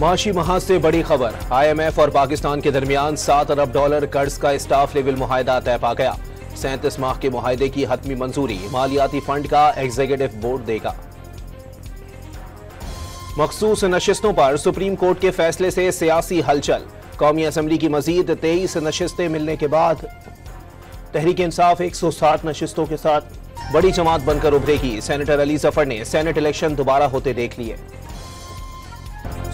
माशी महाज से बड़ी खबर। IMF और पाकिस्तान के दरमियान $7 अरब कर्ज का स्टाफ लेवल मुआहदा तय पा गया। 37 माह के मुआहदे की हतमी मंजूरी मालियाती फंड का एग्जीक्यूटिव बोर्ड देगा। मखसूस नशिस्तों पर सुप्रीम कोर्ट के फैसले से सियासी हलचल। कौमी असम्बली की मजीद 23 नशिस्तें मिलने के बाद तहरीक इंसाफ 160 नशिस्तों के साथ बड़ी जमात बनकर उभरेगी। सेनेटर अली जफर ने सेनेट इलेक्शन दोबारा होते देख लिए।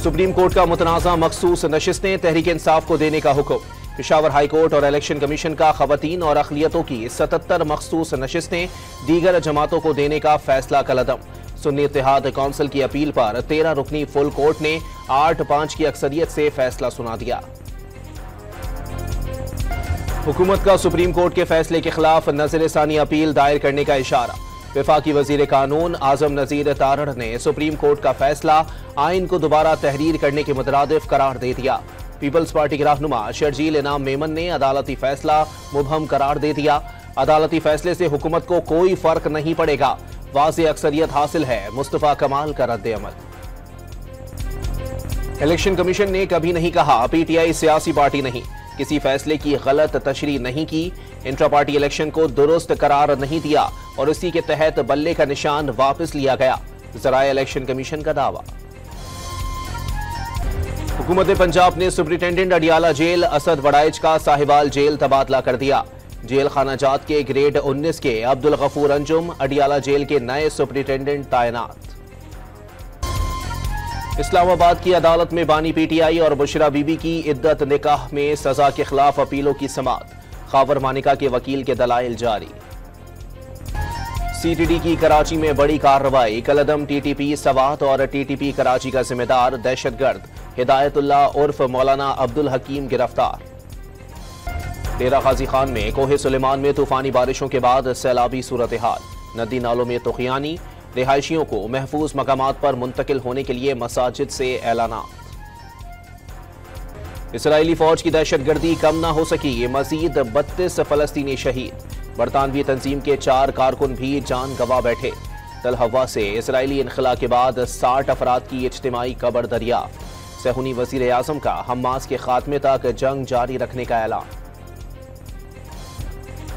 सुप्रीम कोर्ट का मुतनाज़ा मखसूस नशिस्तें तहरीक इंसाफ को देने का हुक्म। पेशावर हाई कोर्ट और इलेक्शन कमीशन का खवातीन और अक़लियतों की 77 मखसूस नशिस्तें दीगर जमातों को देने का फैसला कलअदम। सुन्नी इत्तेहाद कौंसिल की अपील पर 13 रुकनी फुल कोर्ट ने 8-5 की अक्सरियत से फैसला सुना दिया। हुकूमत का सुप्रीम कोर्ट के फैसले के खिलाफ नज़र-ए-सानी अपील दायर करने का इशारा। वफाकी वजीर कानून आजम नजीर तारड़ ने सुप्रीम कोर्ट का फैसला आइन को दोबारा तहरीर करने के मुतरादिफ करार दे दिया। पीपल्स पार्टी के रहनुमा शर्जील इनाम मेमन ने अदालती फैसला मुबहम करार दे दिया। अदालती फैसले से हुकूमत को कोई फर्क नहीं पड़ेगा, वाज़ेह अक्सरियत हासिल है, मुस्तफा कमाल का रद्द-ए-अमल। इलेक्शन कमीशन ने कभी नहीं कहा PTI सियासी पार्टी नहीं, किसी फैसले की गलत तशरीह नहीं की, इंट्रा पार्टी इलेक्शन को दुरुस्त करार नहीं दिया और इसी के तहत बल्ले का निशान वापस लिया गया। ज़राए इलेक्शन कमीशन का दावा। हुकूमत पंजाब ने सुप्रिंटेंडेंट अडियाला जेल असद वड़ाइच का साहिवाल जेल तबादला कर दिया। जेल खाना जात के ग्रेड 19 के अब्दुल गफूर अंजुम अडियाला जेल के नए सुप्रिंटेंडेंट तैनात। इस्लामाबाद की अदालत में बानी PTI और बुशरा बीबी की इद्दत निकाह में सजा के खिलाफ अपीलों की समाअत। खावर मानिका के वकील के दलाइल जारी। CTD की कराची में बड़ी कार्रवाई। कलअदम TTP सवात और TTP कराची का जिम्मेदार दहशतगर्द हिदायतुल्लाह उर्फ मौलाना अब्दुल हकीम गिरफ्तार। डेरा गाजी खान में कोहे सुलेमान में तूफानी बारिशों के बाद सैलाबी सूरत हाल। नदी नालों में तुखियानी। रिहायशियों को महफूज मकामात पर मुंतकिल होने के लिए मसाजिद से ऐलानात। इसराइली फौज की दहशतगर्दी कम न हो सकी, मजीद 32 फलस्तीनी शहीद। बरतानवी तंजीम के 4 कारकुन भी जान गंवा बैठे। तल हवा से इसराइली इनखला के बाद 60 अफराद की इज्तिमाई कब्र दरियाफ्त। सहूनी वजीर आजम का हमास के खात्मे तक जंग जारी रखने का ऐलान।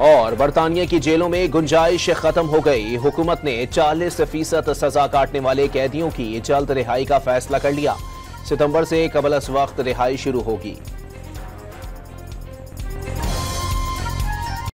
और बरतानिया की जेलों में गुंजाइश खत्म हो गई। हुकूमत ने 40% सजा काटने वाले कैदियों की जल्द रिहाई का फैसला कर लिया। सितंबर से कबल अस वक्त रिहाई शुरू होगी।